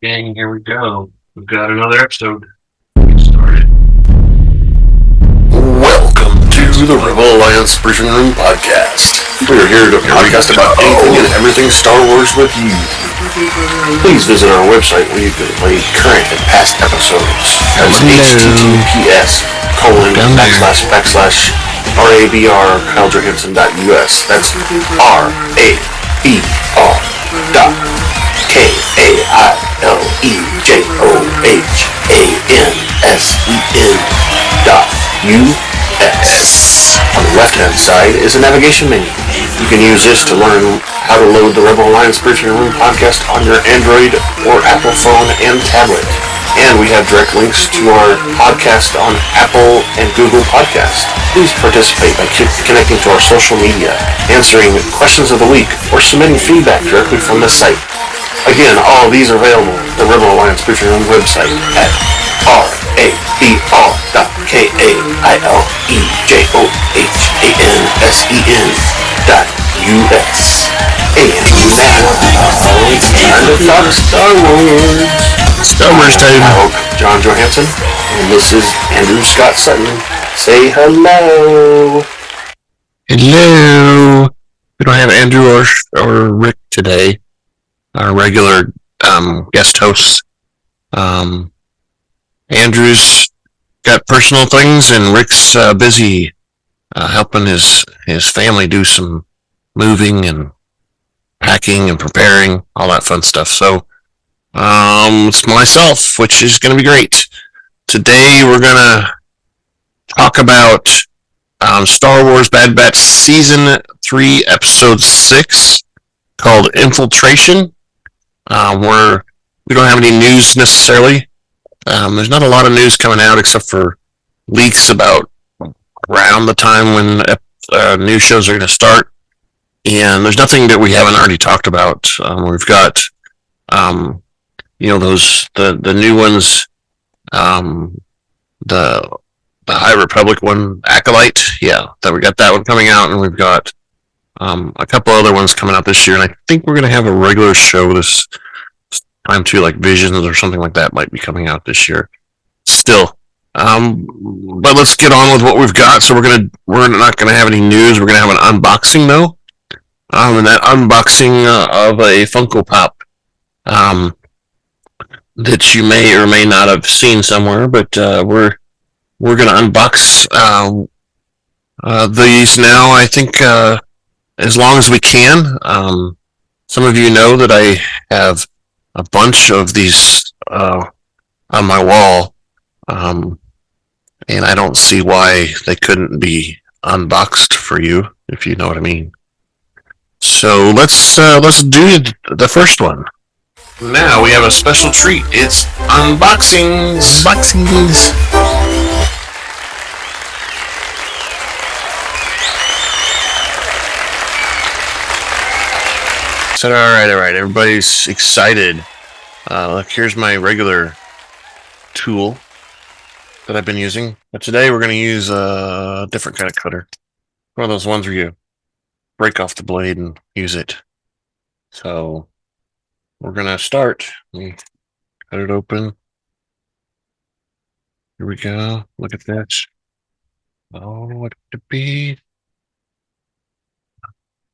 Gang, here we go. We've got another episode. Get started. Welcome to the Rebel Alliance Briefing Room Podcast. We are here to podcast about anything and everything Star Wars with you. Please visit our website where you can play current and past episodes. That's https://RABR.KaileJohansson.us. That's RABR.KaileJohansson.us. On the left-hand side is a navigation menu. You can use this to learn how to load the Rebel Alliance Briefing Room podcast on your Android or Apple phone and tablet. And we have direct links to our podcast on Apple and Google Podcast. Please participate by connecting to our social media, answering questions of the week, or submitting feedback directly from the site. Again, all of these are available at the Rebel Alliance Briefing Room website at RABR.KaileJohansson.us. And now, it's time to talk Star Wars. Star Wars time. John Johansson, and this is Andrew Scott Sutton. Say hello. Hello. We don't have Andrew or Rick today, our regular guest hosts. Andrew's got personal things, and Rick's busy helping his family do some moving and packing and preparing, all that fun stuff. So it's myself, which is going to be great. Today we're going to talk about Star Wars Bad Batch Season 3, Episode 6, called Infiltration. We don't have any news necessarily. There's not a lot of news coming out except for leaks about around the time when new shows are going to start. And there's nothing that we haven't already talked about. We've got, those the new ones, the High Republic one, Acolyte. Yeah, that we got that one coming out, and we've got a couple other ones coming out this year. And I think we're going to have a regular show this time too, like Visions or something like that might be coming out this year. Still, but let's get on with what we've got. So we're not gonna have any news. We're gonna have an unboxing though. And that unboxing of a Funko Pop that you may or may not have seen somewhere, but we're gonna unbox these now. I think as long as we can. Some of you know that I have a bunch of these on my wall, and I don't see why they couldn't be unboxed for you, if you know what I mean. So let's do the first one. Now we have a special treat. It's unboxings. Unboxings. So all right. Everybody's excited. Look, here's my regular tool that I've been using. But today we're going to use a different kind of cutter. One of those ones where you break off the blade and use it. So we're going to start. Let me cut it open. Here we go. Look at that. Oh, what could it be?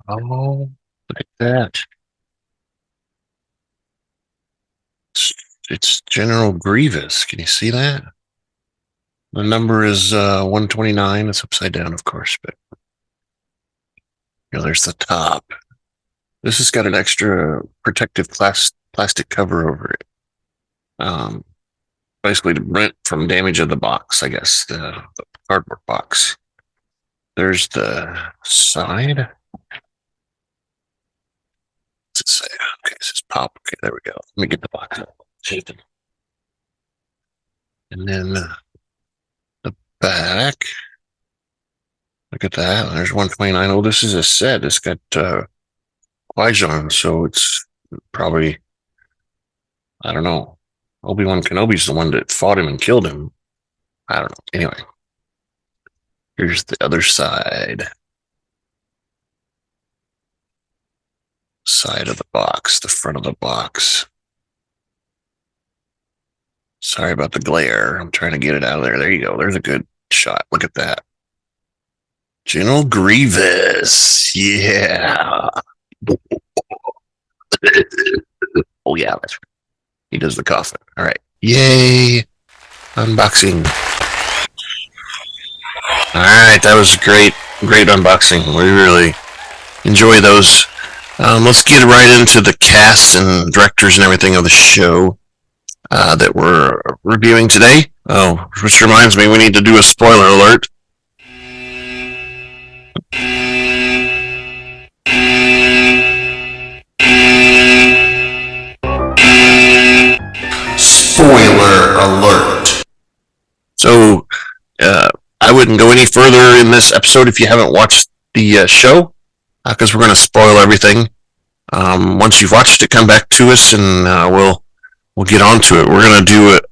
Oh, look at that. It's General Grievous. Can you see that? The number is 129. It's upside down, of course, but there's the top. This has got an extra protective plastic cover over it. Basically to prevent from damage of the box, I guess, the cardboard box. There's the side. What's it say? Okay, this is pop. Okay, there we go. Let me get the box out. And then the back. Look at that. There's 129. Oh, this is a set. It's got Qui-Gon, so it's probably, I don't know. Obi-Wan Kenobi's the one that fought him and killed him. I don't know. Anyway, here's the other side. Side of the box, the front of the box. Sorry about the glare. I'm trying to get it out of there. There you go. There's a good shot. Look at that. General Grievous. Yeah. Oh, yeah. That's right. He does the coffin. All right. Yay. Unboxing. All right. That was great. Great unboxing. We really enjoy those. Let's get right into the cast and directors and everything of the show that we're reviewing today. Oh, which reminds me, we need to do a spoiler alert. Spoiler alert. So, I wouldn't go any further in this episode if you haven't watched the show, because we're going to spoil everything. Once you've watched it, come back to us and we'll get on to it. We're going to do it,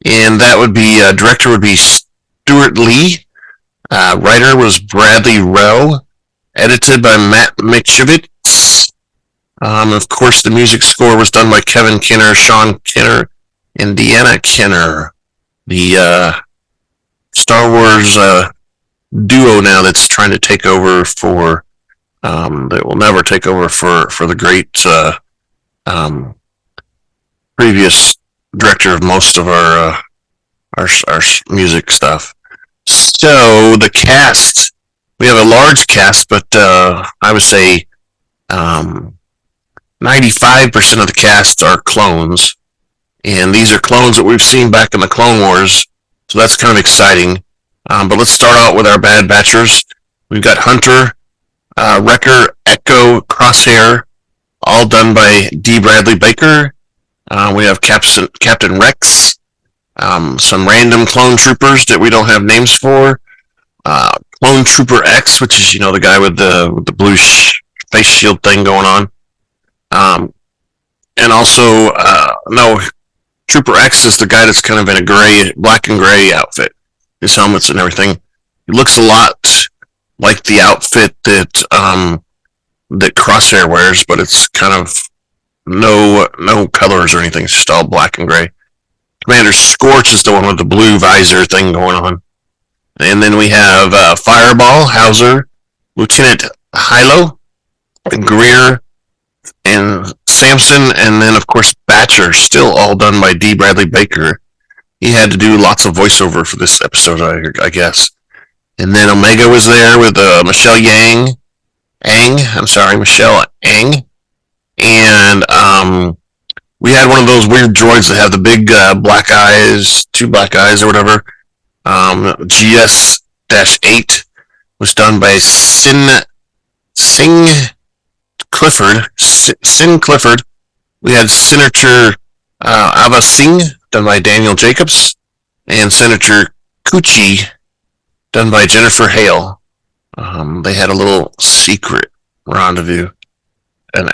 and that would be, director would be Steward Lee. Writer was Bradley Rowe. Edited by Matt Michnovetz. Of course, the music score was done by Kevin Kiner, Sean Kiner, and Deana Kiner. The Star Wars duo now that's trying to take over for, that will never take over for the great previous director of most of our music stuff. So the cast, we have a large cast, but I would say 95% of the cast are clones, and these are clones that we've seen back in the Clone Wars, so that's kind of exciting. But let's start out with our Bad Batchers. We've got Hunter, Wrecker, Echo, Crosshair, all done by D. Bradley Baker. We have Captain Rex, some random clone troopers that we don't have names for. Clone Trooper X, which is, the guy with the blue face shield thing going on. And also, no, Trooper X is the guy that's kind of in a black and gray outfit. His helmets and everything. It looks a lot like the outfit that Crosshair wears, but it's kind of no colors or anything. It's just all black and gray. Commander Scorch is the one with the blue visor thing going on. And then we have Fireball, Howser, Lieutenant Hilo, Greer, and Samson, and then, of course, Batcher, still all done by D. Bradley Baker. He had to do lots of voiceover for this episode, I guess. And then Omega was there with Michelle Michelle Ang. And we had one of those weird droids that have the big black eyes, 2 black eyes or whatever. GS-8 was done by Singh Clifford. Singh Clifford. We had Senator Ava Singh, done by Daniel Jacobs, and Senator Chuchi, done by Jennifer Hale. They had a little secret rendezvous, an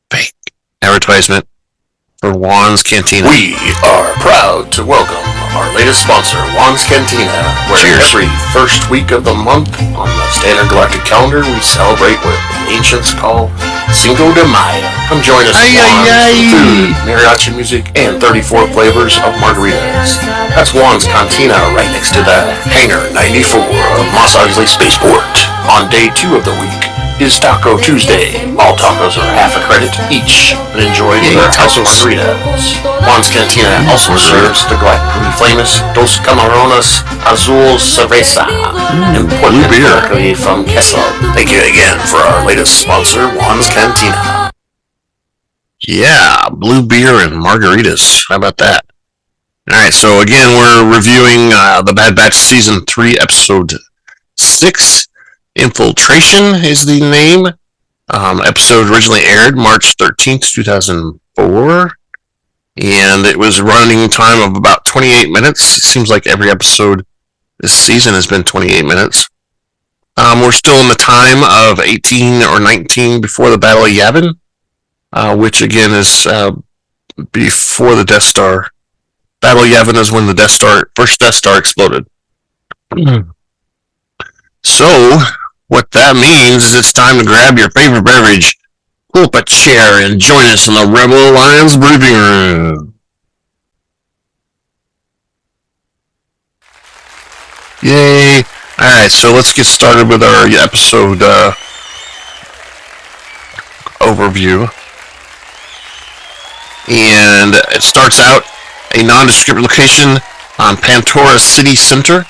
fake advertisement for Juan's Cantina. We are proud to welcome our latest sponsor, Juan's Cantina, where every first week of the month on the standard galactic calendar we celebrate what the ancients call Cinco de Mayo. Come join us for food, mariachi music, and 34 flavors of margaritas. That's Juan's Cantina right next to the Hangar 94 of Mos Eisley Spaceport. On day 2 of the week is Taco Tuesday. All tacos are half a credit each, and enjoyed with our house of margaritas. Juan's Cantina also serves the galactically famous Dos Camarones Azul Cerveza and Blue beer from Queso. Thank you again for our latest sponsor, Juan's Cantina. Yeah, blue beer and margaritas. How about that? Alright, so again, we're reviewing the Bad Batch Season 3, Episode 6. Infiltration is the name. Episode originally aired March 13th, 2004. And it was a running time of about 28 minutes. It seems like every episode this season has been 28 minutes. We're still in the time of 18 or 19 before the Battle of Yavin, which again is before the Death Star. Battle of Yavin is when the first Death Star exploded. So, what that means is it's time to grab your favorite beverage, pull up a chair, and join us in the Rebel Alliance briefing room. Yay! Alright, so let's get started with our episode overview. And it starts out a nondescript location on Pantora City Center.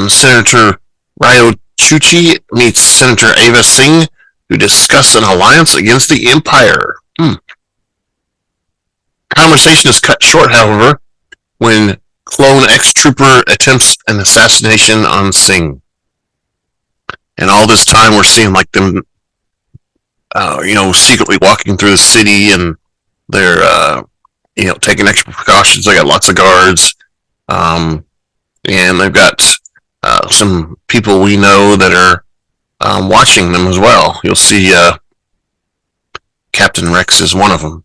Senator Ryo Chuchi meets Senator Ava Singh, who discuss an alliance against the Empire. Conversation is cut short, however, when clone ex-trooper attempts an assassination on Singh. And all this time we're seeing like them, secretly walking through the city, and they're, taking extra precautions. They got lots of guards, and they've got some people we know that are watching them as well. You'll see Captain Rex is one of them.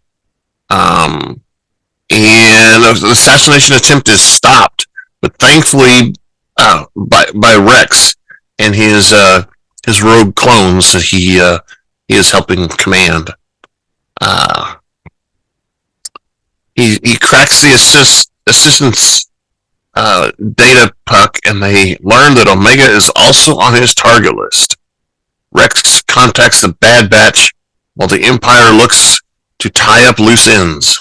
And the assassination attempt is stopped, but thankfully by Rex and his rogue clones that he is helping command. He cracks the assistant's data puck, and they learn that Omega is also on his target list. Rex contacts the Bad Batch while the Empire looks to tie up loose ends.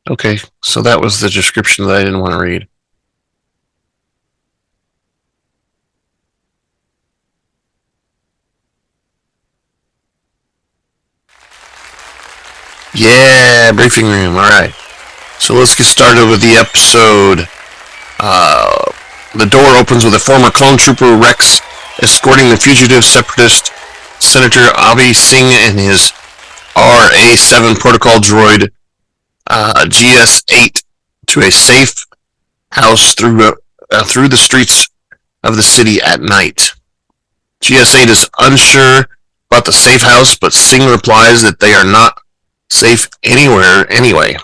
Okay, so that was the description that I didn't want to read. Yeah, briefing room, alright. So let's get started with the episode. The door opens with a former clone trooper, Rex, escorting the fugitive separatist Senator Avi Singh and his RA-7 protocol droid GS-8 to a safe house through the streets of the city at night. GS-8 is unsure about the safe house, but Singh replies that they are not safe anywhere anyway.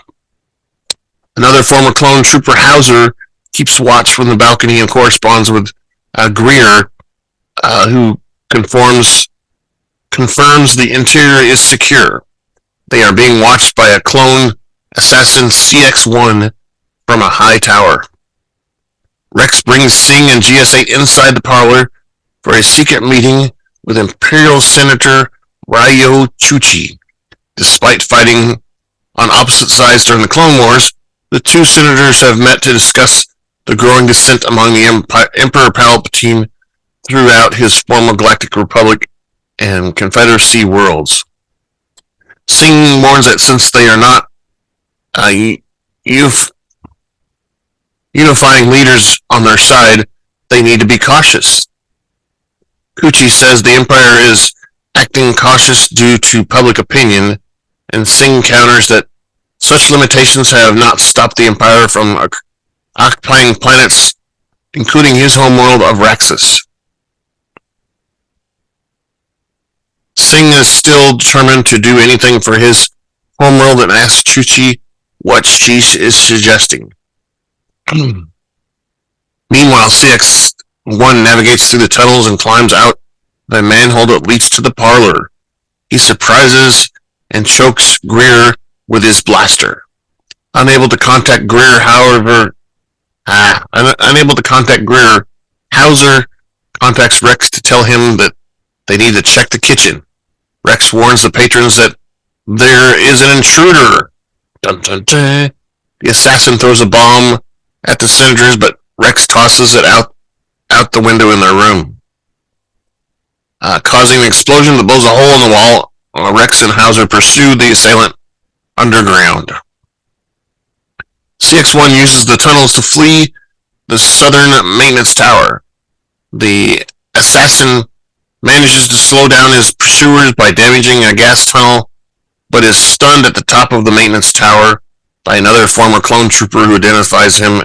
Another former clone trooper, Howser, keeps watch from the balcony and corresponds with Greer, who confirms the interior is secure. They are being watched by a clone assassin CX-1 from a high tower. Rex brings Singh and GS-8 inside the parlor for a secret meeting with Imperial Senator Ryo Chuchi. Despite fighting on opposite sides during the Clone Wars, the two senators have met to discuss the growing dissent among the Emperor Palpatine throughout his former Galactic Republic and Confederacy worlds. Singh warns that since they are not unifying leaders on their side, they need to be cautious. Chuchi says the Empire is acting cautious due to public opinion, and Singh counters that such limitations have not stopped the Empire from occupying planets, including his homeworld of Raxus. Singh is still determined to do anything for his homeworld and asks Chuchi what she is suggesting. Meanwhile, CX-1 navigates through the tunnels and climbs out the manhole that leads to the parlor. He surprises and chokes Greer with his blaster. Unable to contact Greer, Howser contacts Rex to tell him that they need to check the kitchen. Rex warns the patrons that there is an intruder. Dun, dun, dun. The assassin throws a bomb at the senators, but Rex tosses it out the window in their room, causing an explosion that blows a hole in the wall. Rex and Howser pursue the assailant underground. CX-1 uses the tunnels to flee the southern maintenance tower. The assassin manages to slow down his pursuers by damaging a gas tunnel, but is stunned at the top of the maintenance tower by another former clone trooper who identifies him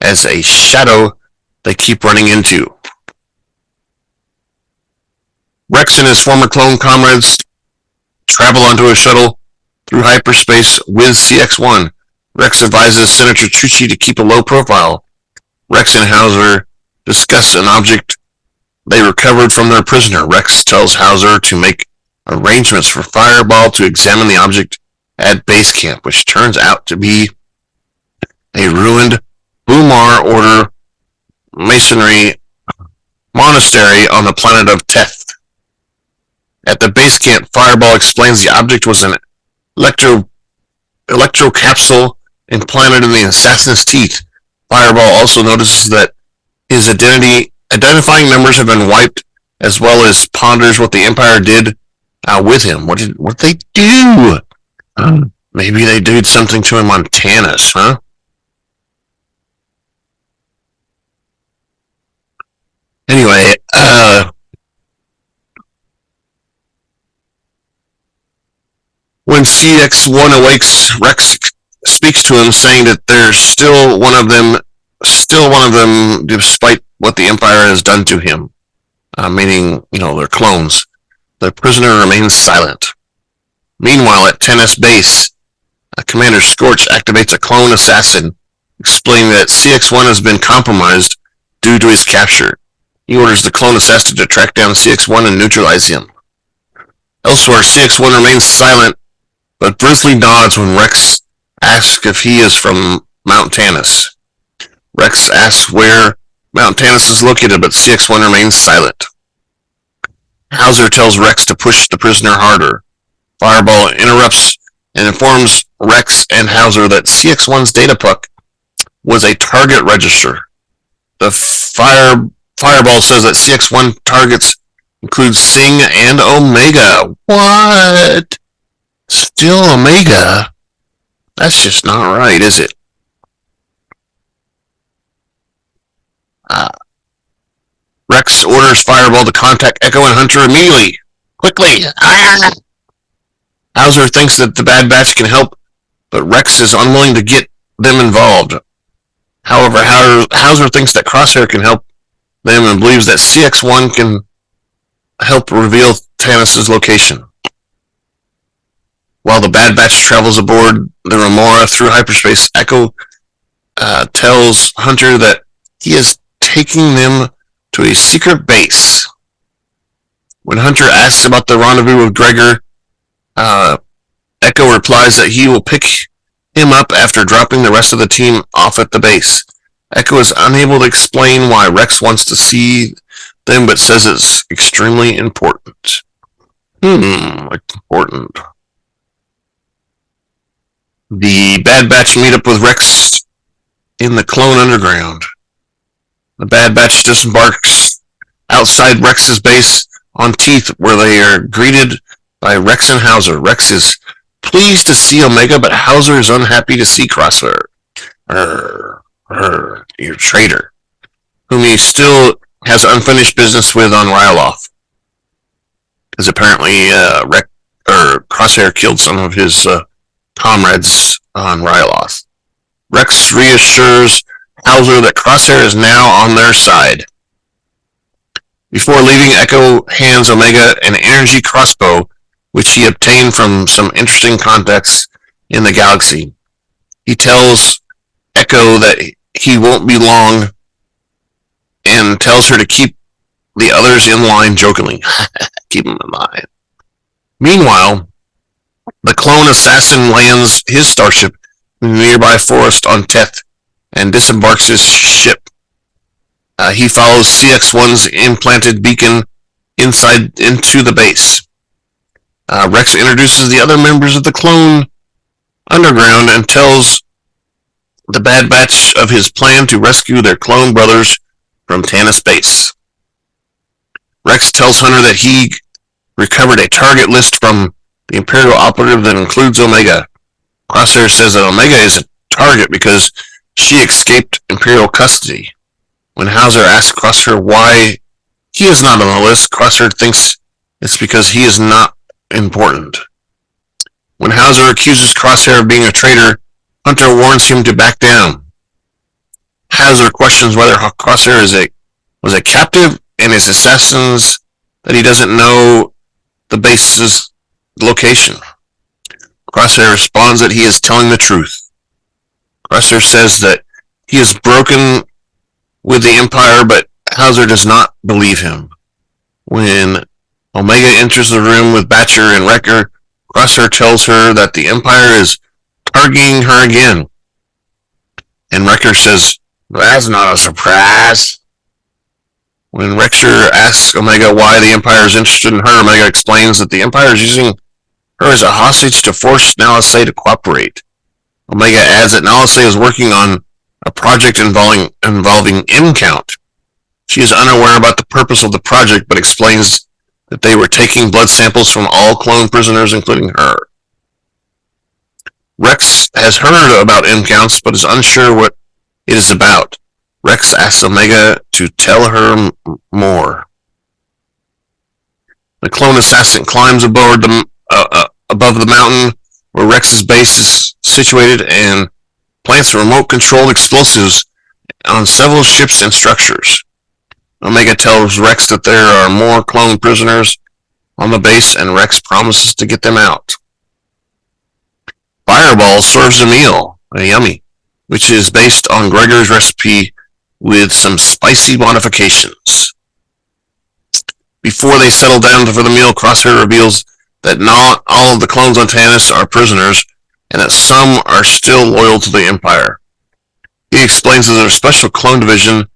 as a shadow they keep running into. Rex and his former clone comrades travel onto a shuttle through hyperspace with CX-1. Rex advises Senator Chuchi to keep a low profile. Rex and Howser discuss an object they recovered from their prisoner. Rex tells Howser to make arrangements for Fireball to examine the object at base camp, which turns out to be a ruined Bumar Order masonry monastery on the planet of Teth. At the base camp, Fireball explains the object was an electro capsule implanted in the assassin's teeth. Fireball also notices that his identifying numbers have been wiped, as well as ponders what the Empire did with him. What did they do? Maybe they did something to him on Tanis, huh? Anyway, when CX-1 awakes, Rex speaks to him, saying that there's still one of them, despite what the Empire has done to him, meaning, they're clones. The prisoner remains silent. Meanwhile, at Tanis base, Commander Scorch activates a clone assassin, explaining that CX-1 has been compromised due to his capture. He orders the clone assassin to track down CX-1 and neutralize him. Elsewhere, CX-1 remains silent, but briefly nods when Rex asks if he is from Mount Tanis. Rex asks where Mount Tanis is located, but CX-1 remains silent. Howser tells Rex to push the prisoner harder. Fireball interrupts and informs Rex and Howser that CX-1's data puck was a target register. The Fireball says that CX-1 targets include Singh and Omega. What? Still Omega? That's just not right, is it? Rex orders Fireball to contact Echo and Hunter immediately. Quickly! Howser thinks that the Bad Batch can help, but Rex is unwilling to get them involved. However, Howser thinks that Crosshair can help them and believes that CX-1 can help reveal Tanis' location. While the Bad Batch travels aboard the Remora through hyperspace, Echo tells Hunter that he is taking them to a secret base. When Hunter asks about the rendezvous with Greer, Echo replies that he will pick him up after dropping the rest of the team off at the base. Echo is unable to explain why Rex wants to see them, but says it's extremely important. Important. The Bad Batch meet up with Rex in the Clone Underground. The Bad Batch disembarks outside Rex's base on Teeth, where they are greeted by Rex and Howser. Rex is pleased to see Omega, but Howser is unhappy to see Crosshair. You traitor. Whom he still has unfinished business with on Ryloth. Because apparently Crosshair killed some of his comrades on Ryloth. Rex reassures Howser that Crosshair is now on their side. Before leaving, Echo hands Omega an energy crossbow, which he obtained from some interesting contacts in the galaxy. He tells Echo that he won't be long and tells her to keep the others in line jokingly. Keep them in line. Meanwhile, the clone assassin lands his starship in the nearby forest on Teth and disembarks his ship. He follows CX-1's implanted beacon into the base. Rex introduces the other members of the Clone Underground and tells the Bad Batch of his plan to rescue their clone brothers from Tanis base. Rex tells Hunter that he recovered a target list from the Imperial operative that includes Omega. Crosshair says that Omega is a target because she escaped Imperial custody. When Howser asks Crosshair why he is not on the list, Crosshair thinks it's because he is not important. When Howser accuses Crosshair of being a traitor, Hunter warns him to back down. Howser questions whether Crosshair was a captive and his assassins that he doesn't know the base's location. Crosshair responds that he is telling the truth. Crosshair says that he is broken with the Empire, but Howser does not believe him. When Omega enters the room with Batcher and Wrecker, Crosshair tells her that the Empire is targeting her again. And Wrecker says, "That's not a surprise." When Wrecker asks Omega why the Empire is interested in her, Omega explains that the Empire is using her as a hostage to force Nalisay to cooperate. Omega adds that Nalisay is working on a project involving M-Count. She is unaware about the purpose of the project, but explains that they were taking blood samples from all clone prisoners, including her. Rex has heard about M-Counts, but is unsure what it is about. Rex asks Omega to tell her more. The clone assassin climbs above the mountain where Rex's base is situated and plants remote-controlled explosives on several ships and structures. Omega tells Rex that there are more clone prisoners on the base, and Rex promises to get them out. Fireball serves a meal, yummy, which is based on Gregor's recipe with some spicy modifications. Before they settle down for the meal, Crosshair reveals that not all of the clones on Tanis are prisoners, and that some are still loyal to the Empire. He explains that there's a special clone division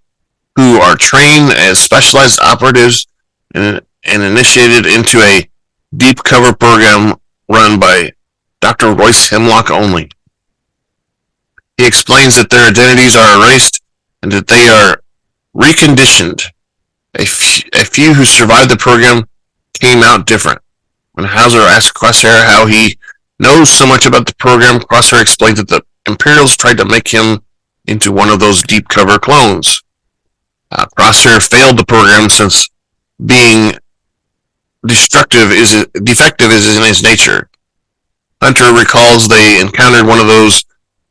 who are trained as specialized operatives and initiated into a deep cover program run by Dr. Royce Hemlock only. He explains that their identities are erased and that they are reconditioned. A few who survived the program came out different. When Howser asks Crosshair how he knows so much about the program, Crosshair explains that the Imperials tried to make him into one of those deep cover clones. Crosshair failed the program since being defective is in his nature. Hunter recalls they encountered one of those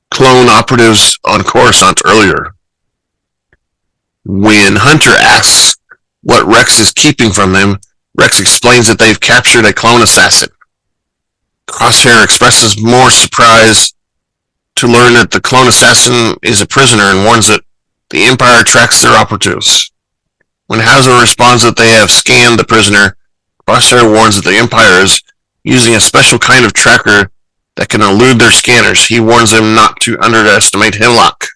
clone operatives on Coruscant earlier. When Hunter asks what Rex is keeping from them, Rex explains that they've captured a clone assassin. Crosshair expresses more surprise to learn that the clone assassin is a prisoner and warns that the Empire tracks their operatives. When Howser responds that they have scanned the prisoner, Crosshair warns that the Empire is using a special kind of tracker that can elude their scanners. He warns them not to underestimate Hemlock,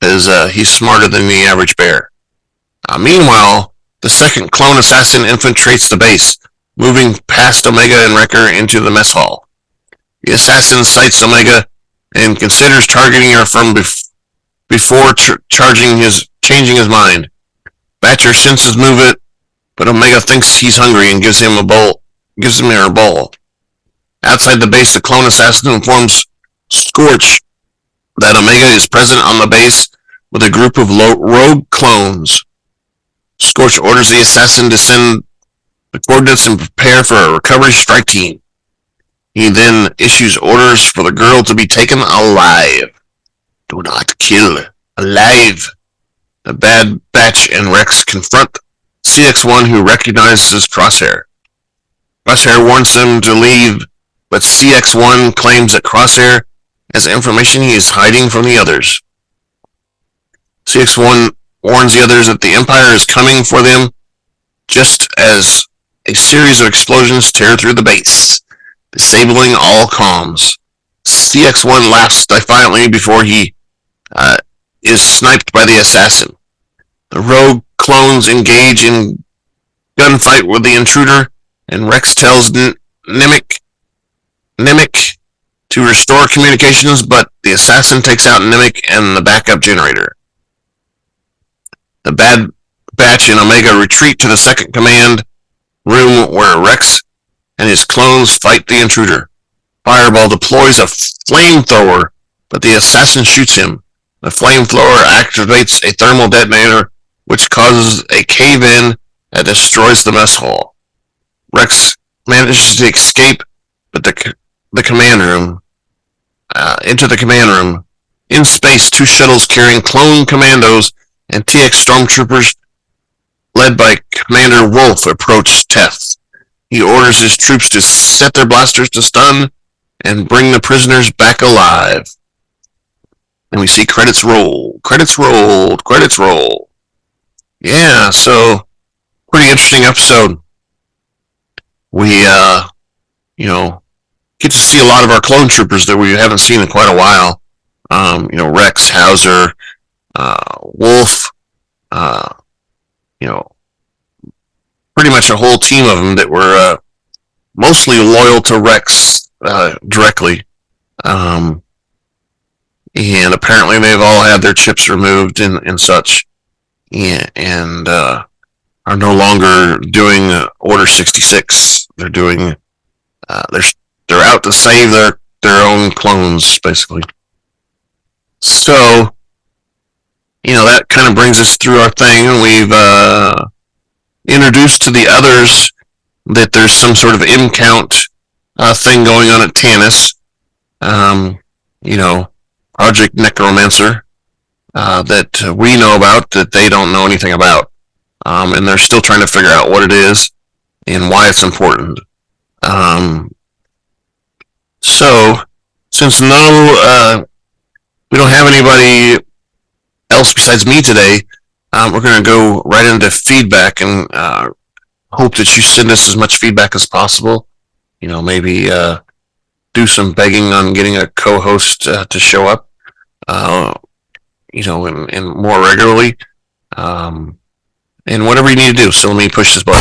as he's smarter than the average bear. Meanwhile, the second clone assassin infiltrates the base, moving past Omega and Wrecker into the mess hall. The assassin sights Omega and considers targeting her from before changing his mind. Batcher senses movement, but Omega thinks he's hungry and gives him her bowl. Outside the base, the clone assassin informs Scorch that Omega is present on the base with a group of rogue clones. Scorch orders the assassin to send the coordinates and prepare for a recovery strike team. He then issues orders for the girl to be taken alive. Do not kill. Alive. The Bad Batch and Rex confront CX-1, who recognizes Crosshair. Crosshair warns them to leave, but CX-1 claims that Crosshair has information he is hiding from the others. CX-1 warns the others that the Empire is coming for them, just as a series of explosions tear through the base, disabling all comms. CX-1 laughs defiantly before he is sniped by the assassin. The rogue clones engage in gunfight with the intruder, and Rex tells Nimic to restore communications, but the assassin takes out Nimic and the backup generator. The Bad Batch and Omega retreat to the second command room where Rex and his clones fight the intruder. Fireball deploys a flamethrower, but the assassin shoots him. The flamethrower activates a thermal detonator, which causes a cave-in that destroys the mess hall. Rex manages to escape, but the command room, into the command room. In space, two shuttles carrying clone commandos and TX stormtroopers led by Commander Wolffe approach Teth. He orders his troops to set their blasters to stun and bring the prisoners back alive. And we see credits roll. Credits rolled. Credits roll. Yeah, so pretty interesting episode. We, get to see a lot of our clone troopers that we haven't seen in quite a while. Rex, Howser, Wolffe, pretty much a whole team of them that were mostly loyal to Rex directly. And apparently they've all had their chips removed and such, and are no longer doing Order 66. They're doing, they're out to save their own clones, basically. So, that kind of brings us through our thing, and we've introduced to the others that there's some sort of M-count thing going on at Tanis. Project Necromancer, that we know about, that they don't know anything about. And they're still trying to figure out what it is and why it's important. So, since we don't have anybody else besides me today, we're going to go right into feedback and hope that you send us as much feedback as possible. Maybe do some begging on getting a co-host to show up, and more regularly. And whatever you need to do. So let me push this button.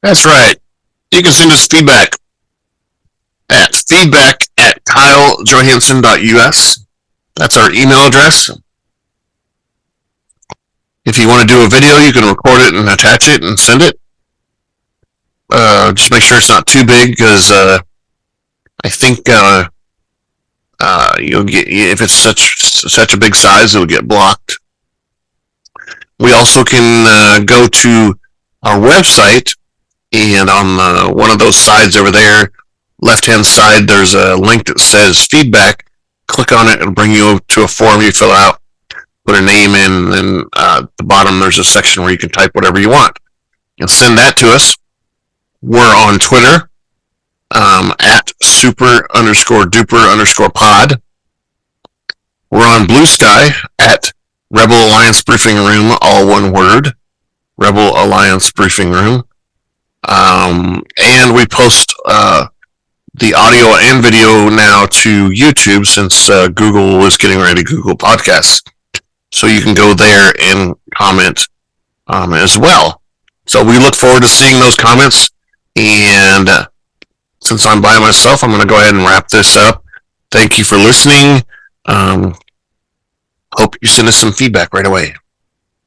That's right. You can send us feedback at feedback@kylejohansson.us. That's our email address. If you want to do a video, you can record it and attach it and send it. Just make sure it's not too big, because I think you'll get, if it's such a big size, it'll get blocked. We also can go to our website, and on one of those sides over there, left-hand side, there's a link that says feedback. Click on it, it'll bring you to a form you fill out, put a name in, and at the bottom there's a section where you can type whatever you want. And send that to us. We're on Twitter, at super_duper_pod. We're on Blue Sky at Rebel Alliance Briefing Room, all one word, Rebel Alliance Briefing Room. And we post the audio and video now to YouTube, since Google is getting ready to Google Podcasts. So you can go there and comment as well. So we look forward to seeing those comments. And since I'm by myself, I'm going to go ahead and wrap this up. Thank you for listening. Hope you send us some feedback right away.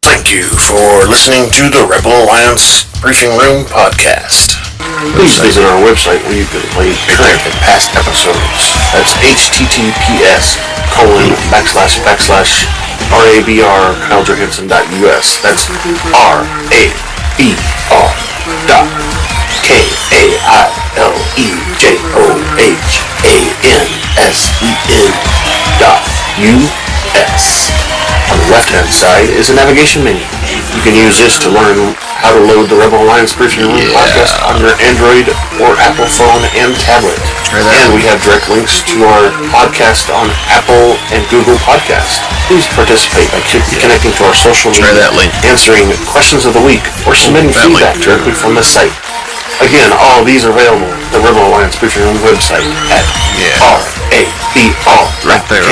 Thank you for listening to the Rebel Alliance Briefing Room podcast. Please visit our website where you can play current and past episodes. That's https://RABR.KyleJohansson.us. That's RABR.KyleJohansson.us. On the left-hand side is a navigation menu. You can use this to learn how to load the Rebel Alliance Briefing Room podcast on your Android or Apple phone and tablet. And we have direct links to our podcast on Apple and Google Podcasts. Please participate by connecting to our social media, answering questions of the week, or submitting feedback directly from the site. Again, all of these are available at the Rebel Alliance Briefing Room website at RABR. Right there.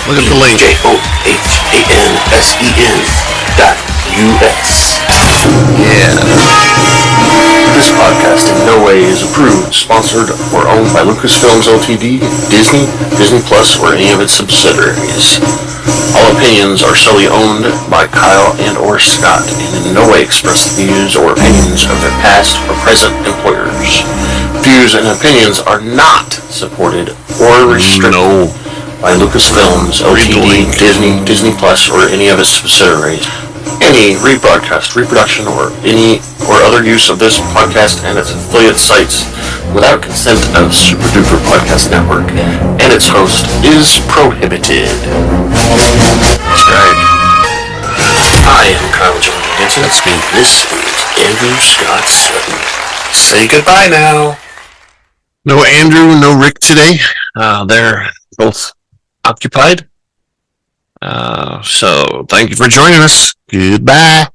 Look at the link. JOHANSSON.US. Yeah. This podcast in no way is approved, sponsored, or owned by Lucasfilms Ltd., Disney, Disney Plus, or any of its subsidiaries. All opinions are solely owned by Kyle and or Scott, and in no way express the views or opinions of their past or present employers. Views and opinions are not supported or restricted by Lucasfilms Ltd., Disney, Disney Plus, or any of its subsidiaries. Any rebroadcast, reproduction, or other use of this podcast and its affiliate sites without consent of Super Duper Podcast Network and its host is prohibited. That's right. I am Kyle Johansson. That's me. This is Andrew Scott Sutton. Say goodbye now. No Andrew, no Rick today. They're both occupied. So thank you for joining us. Goodbye.